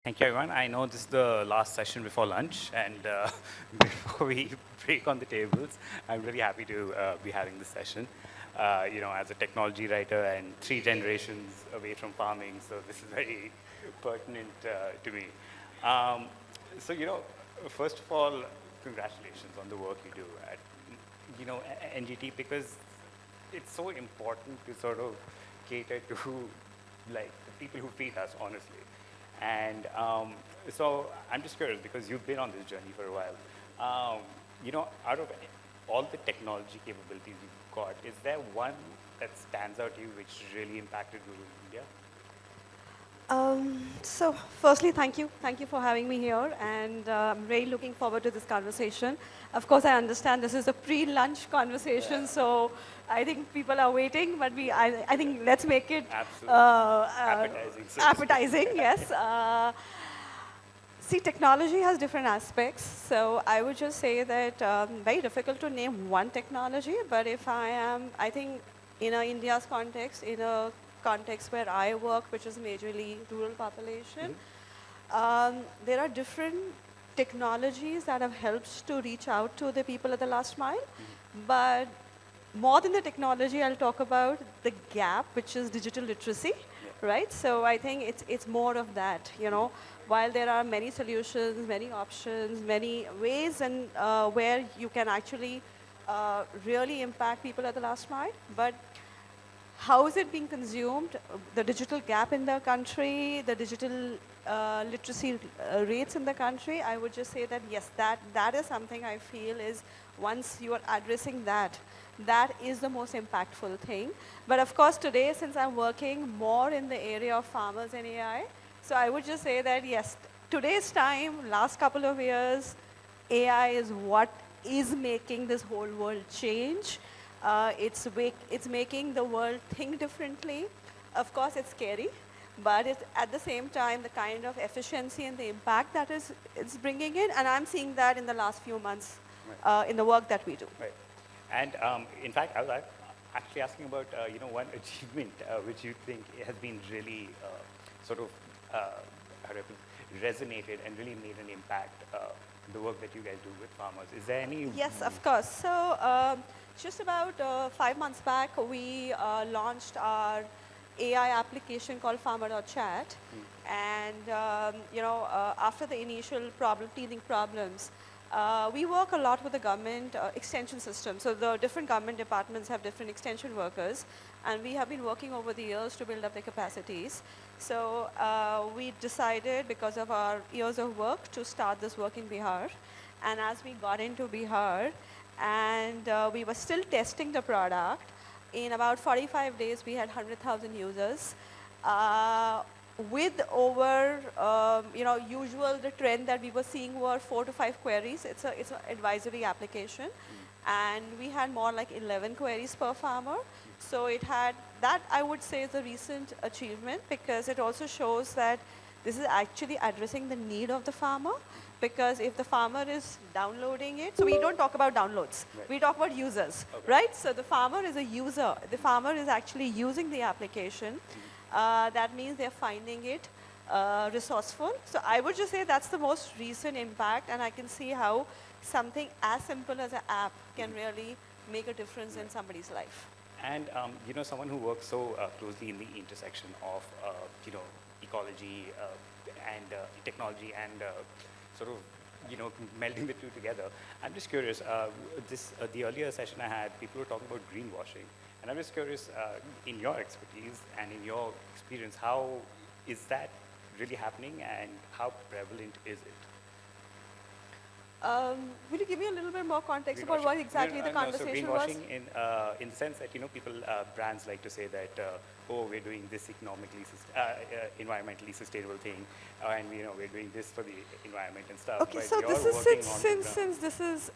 Thank you, everyone. I know this is the last session before lunch, and before we break on the tables, I'm really happy to be having this session. As a technology writer and 3 generations away from farming, so this is very pertinent to me. Um, so, first of all, congratulations on the work you do at, NGT, because it's so important to sort of cater to like the people who feed us, honestly. And so I'm just curious because you've been on this journey for a while. Out of all the technology capabilities you've got, is there one that stands out to you which really impacted rural India? So firstly, thank you. Thank you for having me here, and I'm really looking forward to this conversation. Of course, I understand this is a pre-lunch conversation, so I think people are waiting, but I think let's make it Absolutely. Appetizing, so to speak. appetizing, yes. See, technology has different aspects, so I would just say that very difficult to name one technology, but if I think in India's context, in a context where I work, which is majorly rural population, there are different technologies that have helped to reach out to the people at the last mile, but more than the technology, I'll talk about the gap, which is digital literacy, right? So I think it's more of that, While there are many solutions, many options, many ways and where you can actually really impact people at the last mile, but how is it being consumed, the digital gap in the country, the digital literacy rates in the country, I would just say that yes, that is something I feel is once you are addressing that, that is the most impactful thing. But of course today, since I'm working more in the area of farmers and AI, so I would just say that yes, today's time, last couple of years, AI is what is making this whole world change. It's making the world think differently. Of course, it's scary, but it's at the same time the kind of efficiency and the impact that it's bringing in, and I'm seeing that in the last few months in the work that we do. Right. And in fact, I was actually asking about one achievement which you think has been really sort of how do I put it, resonated and really made an impact. The work that you guys do with farmers. Is there any? Yes, of course. So just about 5 months back, we launched our AI application called Farmer.chat. And after the initial teething problems, we work a lot with the government extension system. So the different government departments have different extension workers, and we have been working over the years to build up their capacities. So we decided, because of our years of work, to start this work in Bihar. And as we got into Bihar, and we were still testing the product, in about 45 days, we had 100,000 users. With over, usual, the trend that we were seeing were 4 to 5 queries. It's an advisory application. And we had more like 11 queries per farmer. So it had, that I would say is a recent achievement, because it also shows that this is actually addressing the need of the farmer. Because if the farmer is downloading it, so we don't talk about downloads, we talk about users, right? So the farmer is a user. The farmer is actually using the application. That means they're finding it resourceful. So I would just say that's the most recent impact, and I can see how something as simple as an app can really make a difference in somebody's life. And someone who works so closely in the intersection of ecology and technology and sort of melding the two together. I'm just curious. The earlier session I had, people were talking about greenwashing, and I'm just curious, in your expertise and in your experience, how is that really happening, and how prevalent is it? Will you give me a little bit more context about what exactly the conversation was? So greenwashing in the sense that people, brands like to say that, oh, we're doing this environmentally sustainable thing, and we're doing this for the environment and stuff. Okay, so this is since this is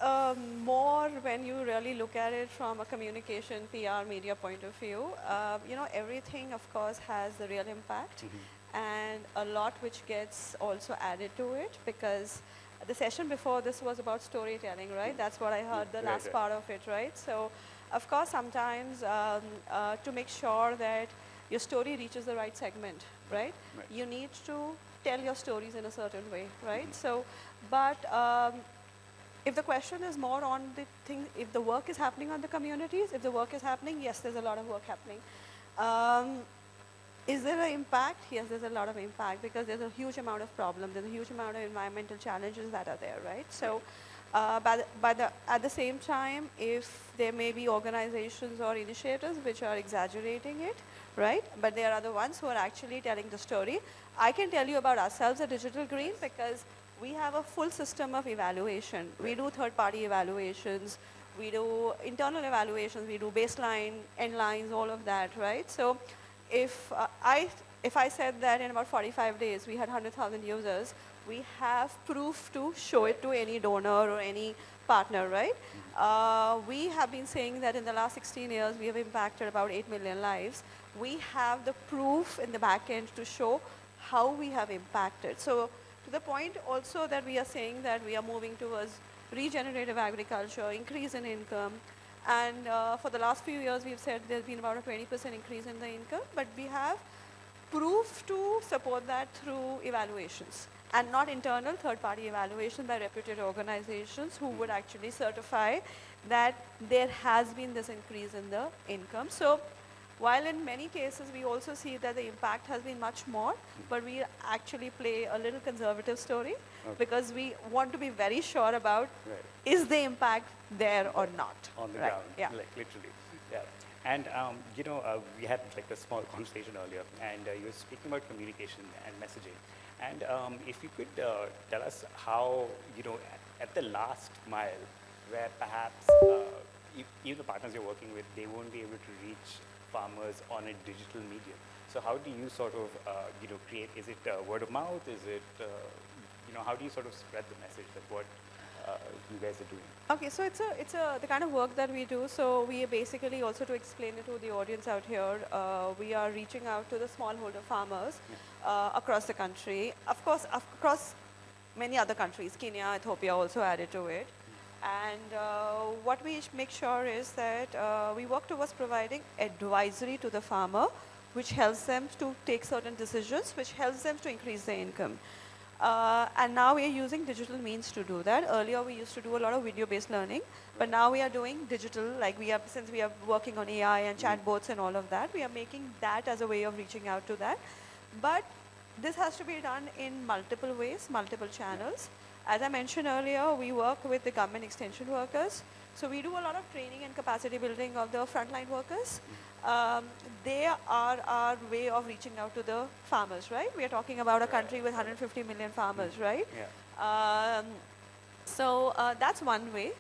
more when you really look at it from a communication, PR, media point of view. Everything, of course, has the real impact, and a lot which gets also added to it, because the session before this was about storytelling, right? That's what I heard, the last part of it, right? So, of course, sometimes to make sure that your story reaches the right segment, right? Right. You need to tell your stories in a certain way, right? So, but if the question is more on the thing, if the work is happening on the communities, if the work is happening, yes, there's a lot of work happening. Is there an impact? Yes, there's a lot of impact because there's a huge amount of problems. There's a huge amount of environmental challenges that are there, right? So, at the same time, if there may be organizations or initiatives which are exaggerating it, right? But there are the ones who are actually telling the story. I can tell you about ourselves at Digital Green because we have a full system of evaluation. We do third-party evaluations. We do internal evaluations. We do baseline, end lines, all of that, right? So if I said that in about 45 days we had 100,000 users, we have proof to show it to any donor or any partner, right? We have been saying that in the last 16 years we have impacted about 8 million lives. We have the proof in the back end to show how we have impacted. So to the point also that we are saying that we are moving towards regenerative agriculture, increase in income, and for the last few years we've said there's been about a 20% increase in the income, but we have proof to support that through evaluations and not internal third-party evaluation by reputed organizations who would actually certify that there has been this increase in the income. So while in many cases we also see that the impact has been much more, but we actually play a little conservative story because we want to be very sure about is the impact there or not. On the right. ground, Yeah. like literally. Yeah. And we had like a small conversation earlier, and you were speaking about communication and messaging. And if you could tell us how, at the last mile, where perhaps even the partners you're working with, they won't be able to reach farmers on a digital medium. So how do you sort of, create, is it word of mouth? Is it, how do you sort of spread the message that what you guys are doing? Okay, so it's the kind of work that we do. So we basically also, to explain it to the audience out here, we are reaching out to the smallholder farmers across the country. Of course, across many other countries, Kenya, Ethiopia also added to it. And what we make sure is that we work towards providing advisory to the farmer, which helps them to take certain decisions, which helps them to increase their income. And now we are using digital means to do that. Earlier we used to do a lot of video-based learning, but now we are doing digital, like since we are working on AI and chatbots and all of that, we are making that as a way of reaching out to that. But this has to be done in multiple ways, multiple channels. As I mentioned earlier, we work with the government extension workers. So we do a lot of training and capacity building of the frontline workers. They are our way of reaching out to the farmers, right? We are talking about a country with 150 million farmers, right? Yeah. So that's one way.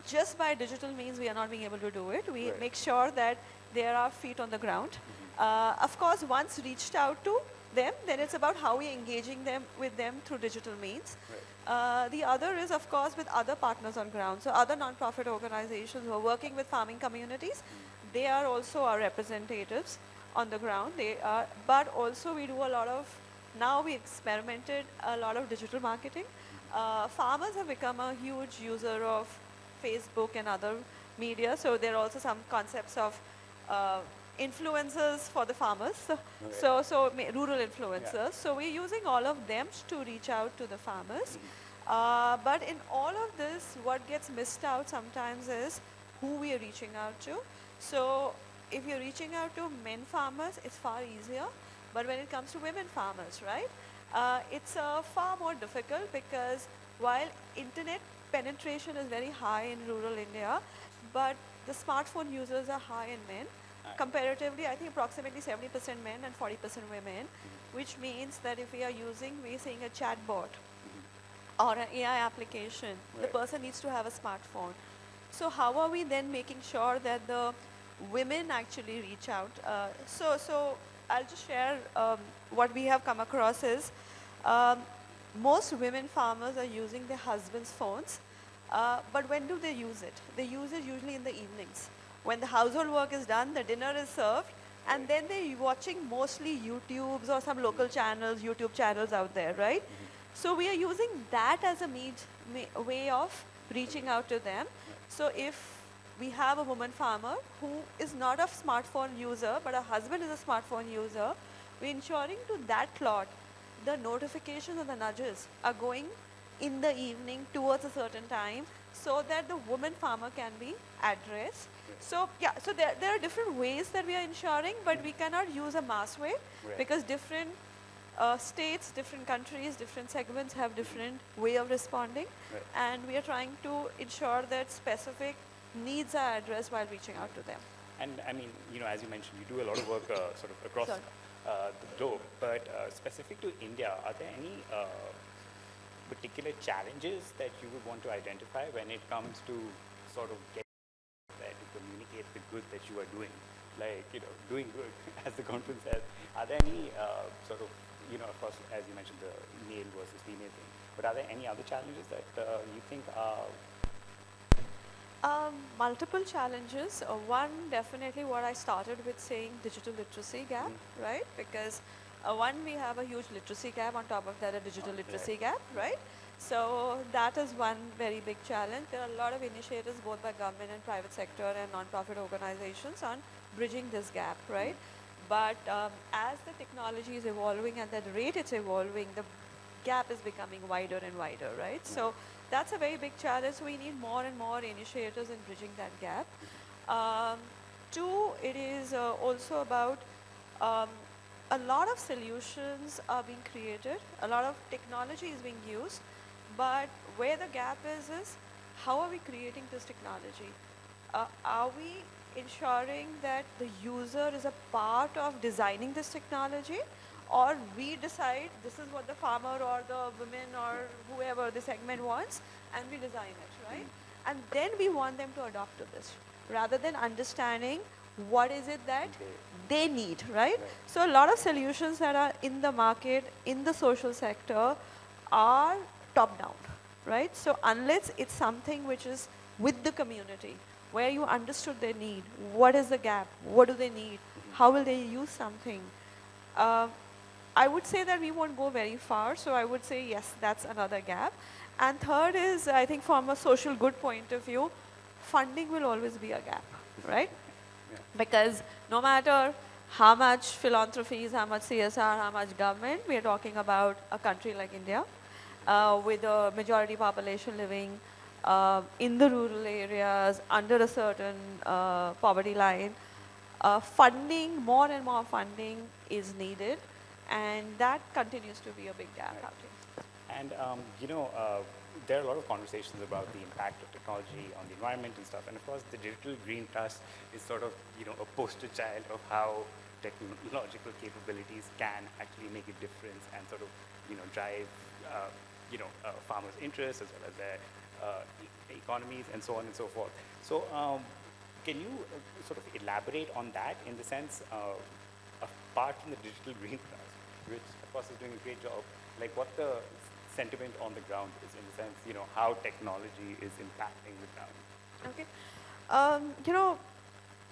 Just by digital means, we are not being able to do it. We make sure that there are feet on the ground. Of course, once reached out to them, then it's about how we're engaging them with them through digital means. The other is, of course, with other partners on ground. So other non-profit organizations who are working with farming communities, they are also our representatives on the ground. But also we do a lot of, now we experimented a lot of digital marketing. Farmers have become a huge user of Facebook and other media. So there are also some concepts of influencers for the farmers, so rural influencers. Yeah. So we're using all of them to reach out to the farmers. But in all of this, what gets missed out sometimes is who we are reaching out to. So if you're reaching out to men farmers, it's far easier. But when it comes to women farmers, right, it's far more difficult because while internet penetration is very high in rural India, but the smartphone users are high in men. Comparatively, I think approximately 70% men and 40% women, which means that if we are saying a chatbot or an AI application, the person needs to have a smartphone. So how are we then making sure that the women actually reach out? So I'll just share what we have come across is most women farmers are using their husband's phones, but when do they use it? They use it usually in the evenings. When the household work is done, the dinner is served, and then they're watching mostly YouTubes or some local channels, YouTube channels out there, right? So we are using that as a way of reaching out to them. So if we have a woman farmer who is not a smartphone user, but her husband is a smartphone user. We're ensuring to that plot the notifications and the nudges are going in the evening towards a certain time so that the woman farmer can be addressed. So yeah, so there are different ways that we are ensuring, but we cannot use a mass way because different states, different countries, different segments have different way of responding, and we are trying to ensure that specific needs are addressed while reaching out to them. And I mean, as you mentioned, you do a lot of work sort of across Sorry. the globe, but specific to India, are there any particular challenges that you would want to identify when it comes to sort of get there to communicate the good that you are doing? Like, doing good, as the conference says. Are there any sort of, of course, as you mentioned, the male versus female thing, but are there any other challenges that you think are? Multiple challenges. One, definitely what I started with saying, digital literacy gap, right? Because one, we have a huge literacy gap, on top of that a digital literacy gap, right? So that is one very big challenge. There are a lot of initiatives both by government and private sector and non-profit organizations on bridging this gap, right? But as the technology is evolving at that rate it's evolving, the gap is becoming wider and wider, right? So that's a very big challenge. We need more and more initiatives in bridging that gap. Two, it is also about a lot of solutions are being created, a lot of technology is being used, but where the gap is how are we creating this technology? Are we ensuring that the user is a part of designing this technology, or we decide this is what the farmer or the women or whoever the segment wants and we design it, right? And then we want them to adopt to this rather than understanding what is it that they need, right? So a lot of solutions that are in the market, in the social sector are top down, right? So unless it's something which is with the community, where you understood their need, what is the gap, what do they need, how will they use something, I would say that we won't go very far, so I would say yes, that's another gap. And third is, I think from a social good point of view, funding will always be a gap, right? Because no matter how much philanthropies, how much CSR, how much government, we are talking about a country like India with a majority population living in the rural areas under a certain poverty line. Funding, more and more funding is needed, and that continues to be a big gap out here. And there are a lot of conversations about the impact of technology on the environment and stuff. And of course, the Digital Green Trust is sort of, a poster child of how technological capabilities can actually make a difference and sort of, drive, farmers' interests as well as their economies and so on and so forth. So can you sort of elaborate on that in the sense, apart from the Digital Green Trust, which of course is doing a great job, like what the sentiment on the ground is in the sense, how technology is impacting the ground? Okay.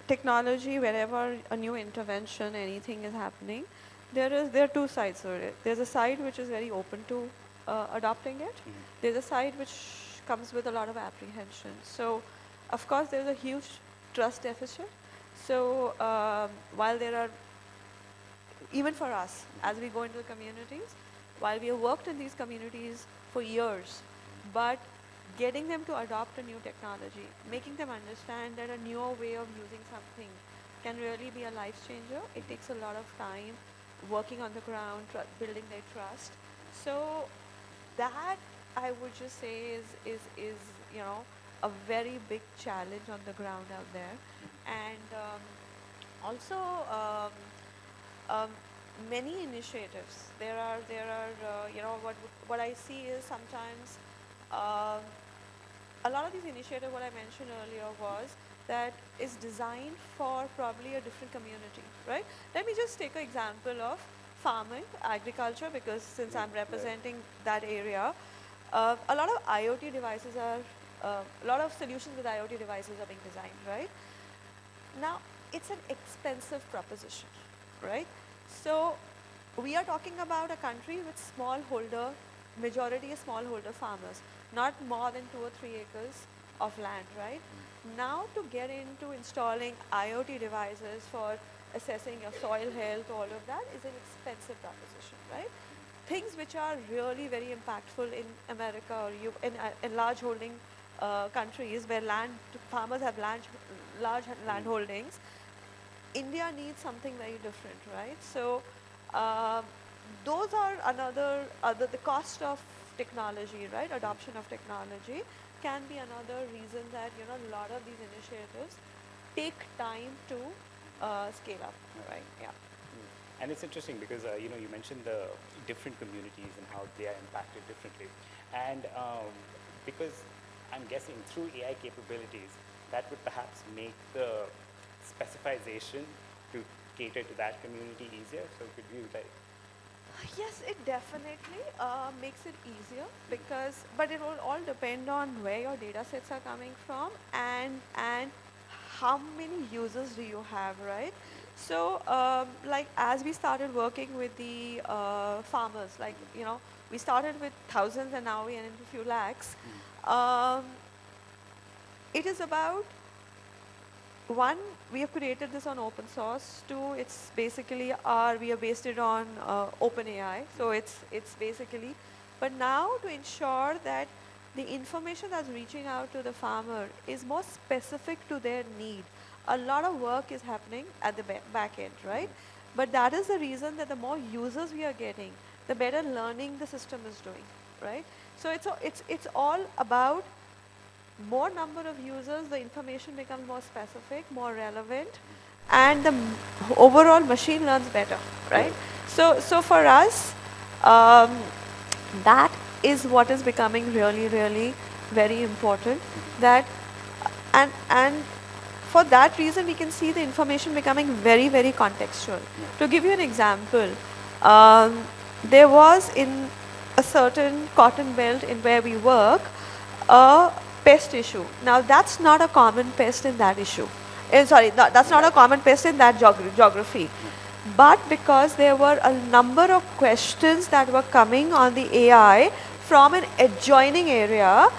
Technology, wherever a new intervention, anything is happening, there are two sides to it. There's a side which is very open to adopting it. There's a side which comes with a lot of apprehension. So, of course, there's a huge trust deficit. So, while there are, even for us, as we go into the communities, while we have worked in these communities for years, but getting them to adopt a new technology, making them understand that a newer way of using something can really be a life changer. It takes a lot of time working on the ground, building their trust. So that I would just say is a very big challenge on the ground out there. And also many initiatives. There are what I see is sometimes a lot of these initiatives, what I mentioned earlier was that is designed for probably a different community, right? Let me just take an example of farming, agriculture, because since I'm representing that area, a lot of IoT devices are, a lot of solutions with IoT devices are being designed, right? Now, it's an expensive proposition, right? So, we are talking about a country with smallholder, majority is smallholder farmers, not more than 2 or 3 acres of land, right? Now to get into installing IoT devices for assessing your soil health, all of that is an expensive proposition, right? Things which are really very impactful in America or in large holding countries where farmers have large land holdings, India needs something very different, right? So those are the cost of technology, right? Adoption of technology can be another reason that a lot of these initiatives take time to scale up, right? Yeah. And it's interesting because you mentioned the different communities and how they are impacted differently, and because I'm guessing through AI capabilities that would perhaps make the specificization to cater to that community easier. So could you Yes, it definitely makes it easier but it will all depend on where your data sets are coming from and how many users do you have, right? So, like as we started working with the farmers, like we started with thousands and now we are into few lakhs. It is about one, we have created this on open source. Two, it's basically we have based it on OpenAI. So it's basically, but now to ensure that the information that's reaching out to the farmer is more specific to their need. A lot of work is happening at the back end, right? But that is the reason that the more users we are getting, the better learning the system is doing, right? So it's all about more number of users, the information becomes more specific, more relevant, and the overall machine learns better, right? So for us, that is what is becoming really, really very important. That and for that reason, we can see the information becoming very, very contextual. To give you an example, there was in a certain cotton belt in where we work, a pest issue. Now that's not a common pest in that issue. That's not a common pest in that geography. But because there were a number of questions that were coming on the AI from an adjoining area,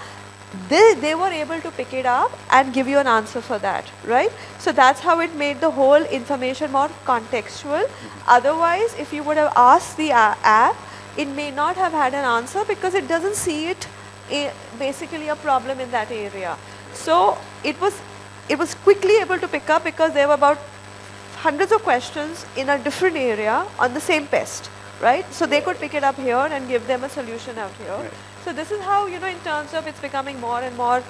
they were able to pick it up and give you an answer for that, right? So that's how it made the whole information more contextual. Otherwise, if you would have asked the app, it may not have had an answer because it doesn't see it basically a problem in that area. So it was quickly able to pick up because there were about hundreds of questions in a different area on the same pest, right? So they could pick it up here and give them a solution out here. Right. So this is how, in terms of it's becoming more and more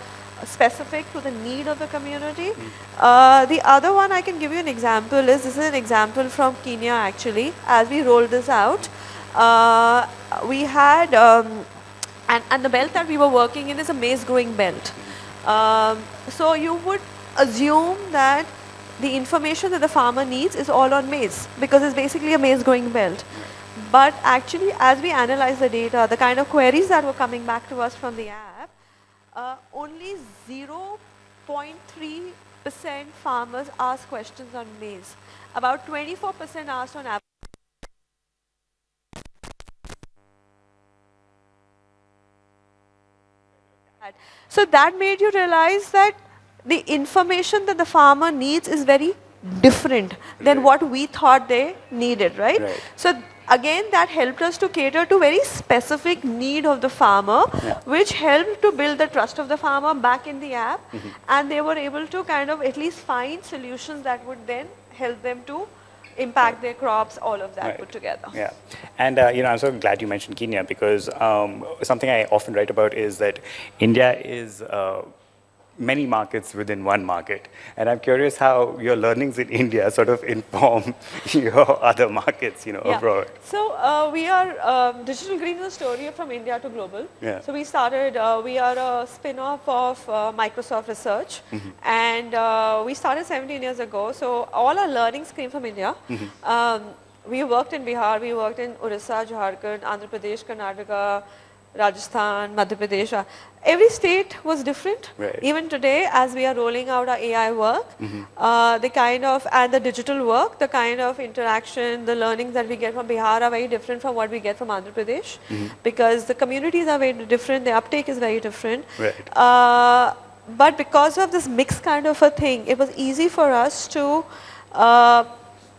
specific to the need of the community. The other one I can give you an example this is an example from Kenya actually. As we rolled this out, we had, and the belt that we were working in is a maize growing belt. So you would assume that the information that the farmer needs is all on maize because it's basically a maize growing belt. But actually, as we analyze the data, the kind of queries that were coming back to us from the app, only 0.3% farmers ask questions on maize. About 24% asked on apple. So that made you realize that the information that the farmer needs is very different than what we thought they needed, right? So again, that helped us to cater to very specific need of the farmer, which helped to build the trust of the farmer back in the app. And they were able to kind of at least find solutions that would then help them to impact their crops, all of that put together. Yeah, and I'm so glad you mentioned Kenya because something I often write about is that India is many markets within one market. And I'm curious how your learnings in India sort of inform your other markets, abroad. So we are, Digital Green is a story from India to global. So we started, we are a spin-off of Microsoft Research. And we started 17 years ago. So all our learnings came from India. We worked in Bihar, we worked in Orissa, Jharkhand, Andhra Pradesh, Karnataka, Rajasthan, Madhya Pradesh. Every state was different. Even today, as we are rolling out our AI work, the kind of, and the digital work, the kind of interaction, the learnings that we get from Bihar are very different from what we get from Andhra Pradesh. Because the communities are very different, the uptake is very different. but because of this mixed kind of a thing, it was easy for us to uh,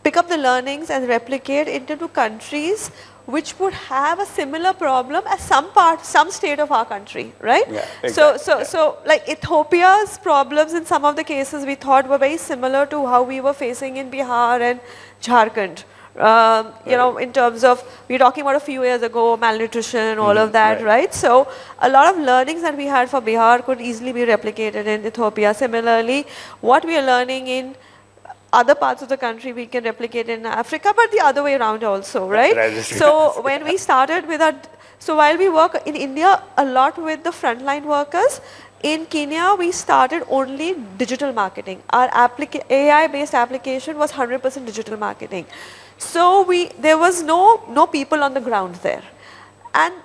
pick up the learnings and replicate it into countries which would have a similar problem as some state of our country, right? Yeah, So, exactly. so like Ethiopia's problems in some of the cases we thought were very similar to how we were facing in Bihar and Jharkhand. You know, in terms of, we're talking about a few years ago, malnutrition, all of that, right? So a lot of learnings that we had for Bihar could easily be replicated in Ethiopia. Similarly, what we are learning in other parts of the country we can replicate in Africa, but the other way around also, right? So when we started with our, so while we work in India a lot with the frontline workers, in Kenya we started only digital marketing. Our AI-based application was 100% digital marketing. So there was no people on the ground there. And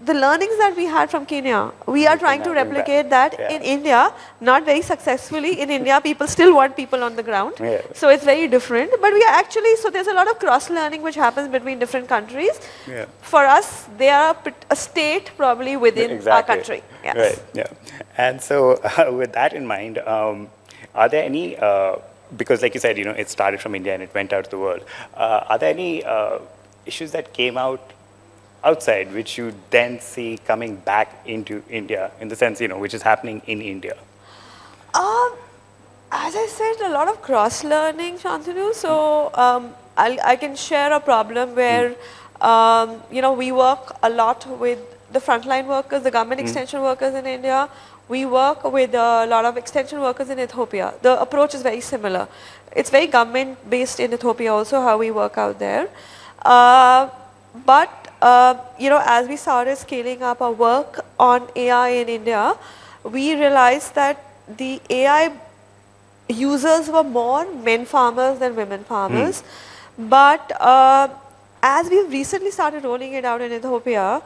the learnings that we had from Kenya, we are trying to replicate that in India, not very successfully. In India, people still want people on the ground. Yeah. So it's very different. But we are actually, so there's a lot of cross-learning which happens between different countries. Yeah. For us, they are a state probably within our country. Yes. Right, yeah. And so with that in mind, are there any, because like you said, you know, it started from India and it went out to the world. Are there any issues that came out outside which you then see coming back into India, in the sense, you know, which is happening in India? As I said, a lot of cross-learning, Shantanu. So I can share a problem where, you know, we work a lot with the frontline workers, the government extension workers in India. We work with a lot of extension workers in Ethiopia. The approach is very similar. It's very government-based in Ethiopia also, how we work out there. But you know, as we started scaling up our work on AI in India, we realized that the AI users were more men farmers than women farmers. But as we've recently started rolling it out in Ethiopia,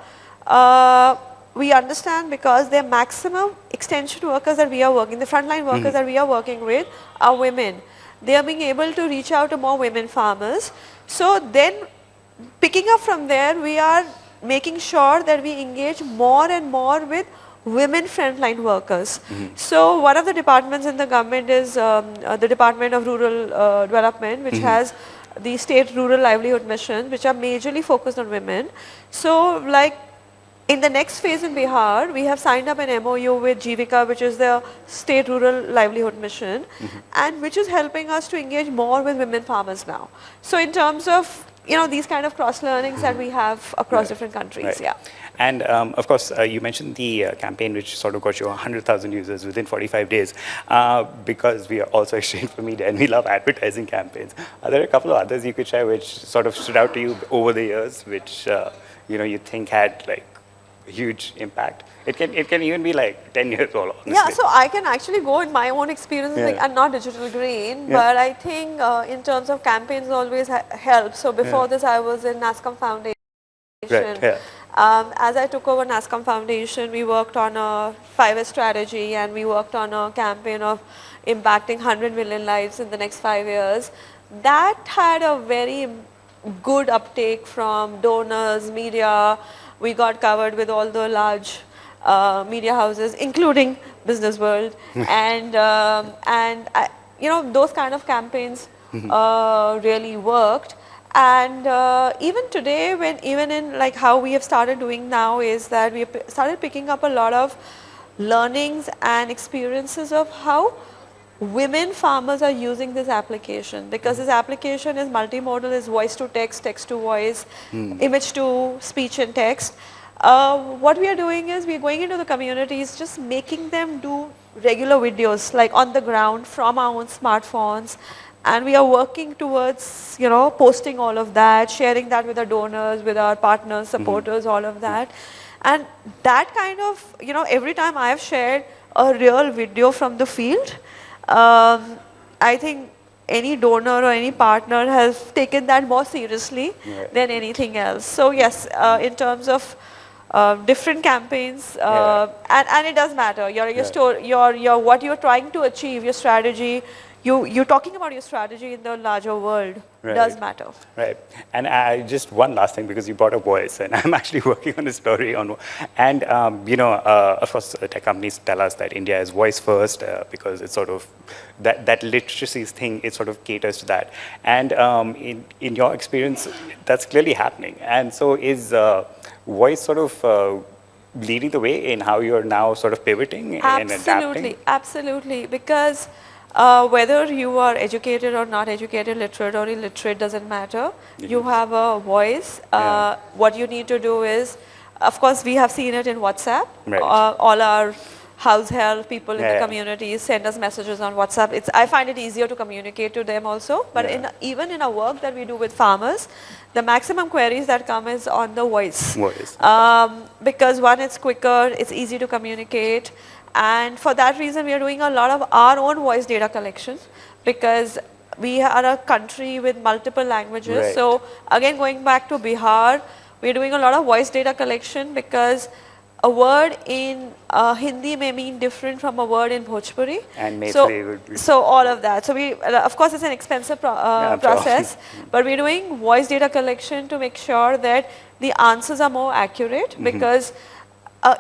we understand because their maximum extension workers that we are working, the frontline workers that we are working with are women. They are being able to reach out to more women farmers. So then picking up from there, we are making sure that we engage more and more with women frontline workers. So one of the departments in the government is the Department of Rural Development, which has the State Rural Livelihood Mission, which are majorly focused on women. So like in the next phase in Bihar, we have signed up an MOU with Jivika, which is the State Rural Livelihood Mission, and which is helping us to engage more with women farmers now. So in terms of, you know, these kind of cross-learnings that we have across different countries, yeah. And of course, you mentioned the campaign which sort of got you 100,000 users within 45 days, because we are also Exchange for Media and we love advertising campaigns. Are there a couple of others you could share which sort of stood out to you over the years, which you know, you think had like huge impact? It can even be like 10 years old, honestly. Yeah, so I can actually go in my own experiences. Like, I'm not digital green, but I think in terms of campaigns always help. So before this, I was in NASCOM Foundation. Right, yeah. As I took over NASCOM Foundation, we worked on a 5S strategy and we worked on a campaign of impacting 100 million lives in the next 5 years. That had a very good uptake from donors, media. We got covered with all the large media houses, including Business World, and you know, those kind of campaigns really worked. And even today, even in like how we have started doing now, is that we have started picking up a lot of learnings and experiences of how women farmers are using this application, because this application is multimodal, is voice to text, text to voice, image to speech and text. What we are doing is we are going into the communities, just making them do regular videos like on the ground from our own smartphones, and we are working towards, you know, posting all of that, sharing that with our donors, with our partners, supporters, all of that. And that kind of, you know, every time I have shared a real video from the field, I think any donor or any partner has taken that more seriously than anything else. So yes, in terms of different campaigns, and it does matter. Your story, your what you're trying to achieve, your strategy, you're talking about your strategy in the larger world does matter. Right. And just one last thing, because you brought up voice, and I'm actually working on a story on, and of course, tech companies tell us that India is voice first because it's sort of that literacy thing. It sort of caters to that. And in your experience, that's clearly happening. And so is voice sort of leading the way in how you're now sort of pivoting and adapting? Absolutely. Because whether you are educated or not educated, literate or illiterate, doesn't matter. You have a voice. What you need to do is, of course, we have seen it in WhatsApp. Right. All our house help people in the community send us messages on WhatsApp. I find it easier to communicate to them also. But even in our work that we do with farmers, the maximum queries that come is on the voice. Because one, it's quicker, it's easy to communicate. And for that reason, we are doing a lot of our own voice data collection, because we are a country with multiple languages. Right. So again, going back to Bihar, we're doing a lot of voice data collection, because a word in Hindi may mean different from a word in Bhojpuri. And Maithili would be. So all of that. So we, of course, it's an expensive process, but we're doing voice data collection to make sure that the answers are more accurate, because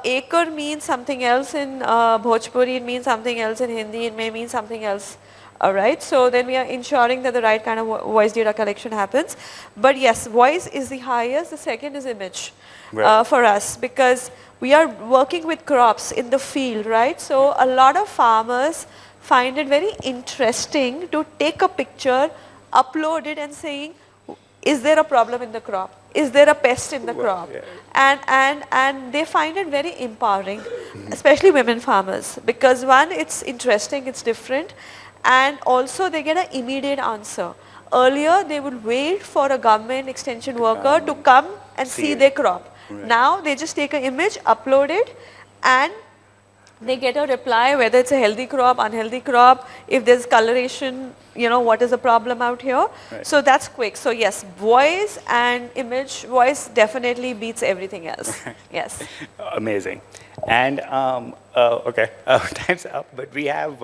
acre means something else in Bhojpuri, it means something else in Hindi, it may mean something else. All right, so then we are ensuring that the right kind of voice data collection happens. But yes, voice is the highest. The second is image for us, because we are working with crops in the field, right? So a lot of farmers find it very interesting to take a picture, upload it and saying, is there a problem in the crop? Is there a pest in the crop? And they find it very empowering, especially women farmers, because one, it's interesting, it's different, and also they get an immediate answer. Earlier, they would wait for a government extension worker to come and see their crop. Now, they just take an image, upload it, and they get a reply, whether it's a healthy crop, unhealthy crop, if there's coloration, what is the problem out here. So that's quick. So yes, voice and image, voice definitely beats everything else. Yes. Amazing. And okay, time's up, but we have,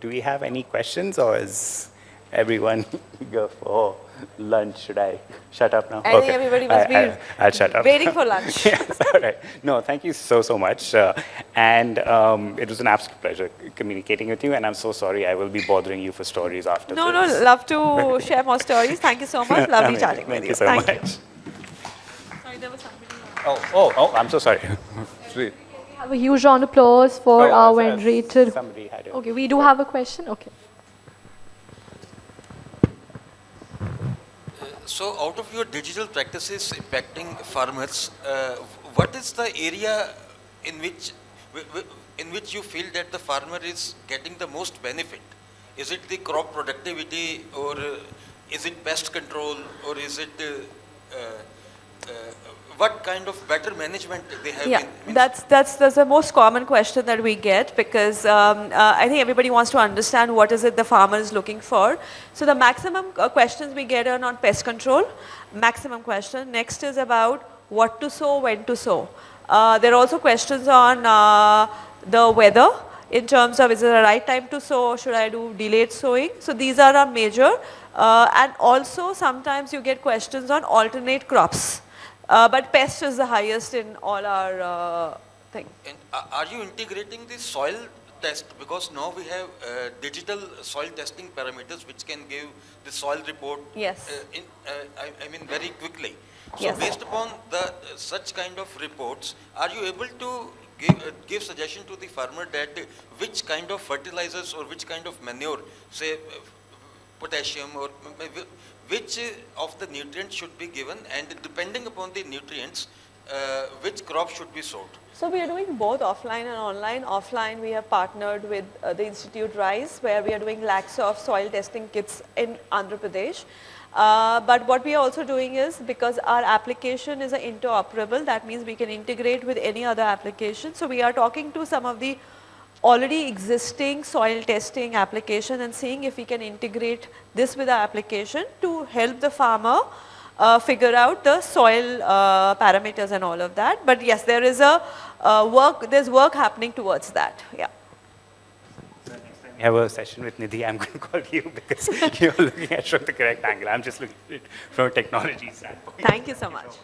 do we have any questions, or is everyone go for lunch? Should I shut up now? I think everybody must be I'll shut up. waiting for lunch. Yes, all right. No, thank you so much. And it was an absolute pleasure communicating with you, and I'm so sorry I will be bothering you for stories after this. No, love to share more stories. Thank you so much. Lovely chatting with you. Thank you so much. Sorry, there was somebody. Oh, I'm so sorry. Sweet. Have a huge round of applause for our venerated. Somebody had it. Okay, we do have a question. Okay. So out of your digital practices impacting farmers, what is the area in which you feel that the farmer is getting the most benefit? Is it the crop productivity, or is it pest control, or is it what kind of better management they have? Yeah, that's the most common question that we get, because I think everybody wants to understand what is it the farmer is looking for. So the maximum questions we get are on pest control, maximum question. Next is about what to sow, when to sow. There are also questions on the weather, in terms of, is it the right time to sow, or should I do delayed sowing? So these are our major. And also sometimes you get questions on alternate crops. But pest is the highest in all our thing. And are you integrating the soil test? Because now we have digital soil testing parameters which can give the soil report. Yes. I mean very quickly. So yes. Based upon the such kind of reports, are you able to give suggestion to the farmer that which kind of fertilizers or which kind of manure, say potassium, or which of the nutrients should be given, and depending upon the nutrients, which crop should be sowed? So we are doing both offline and online. Offline, we have partnered with the Institute RISE, where we are doing lakhs of soil testing kits in Andhra Pradesh. But what we are also doing is, because our application is interoperable, that means we can integrate with any other application. So we are talking to some of the already existing soil testing application and seeing if we can integrate this with our application to help the farmer figure out the soil parameters and all of that. But yes, there is there's work happening towards that. Yeah. So next time have a session with Nidhi, I'm going to call you because you're looking at it from the correct angle. I'm just looking at it from a technology standpoint. Thank you so much.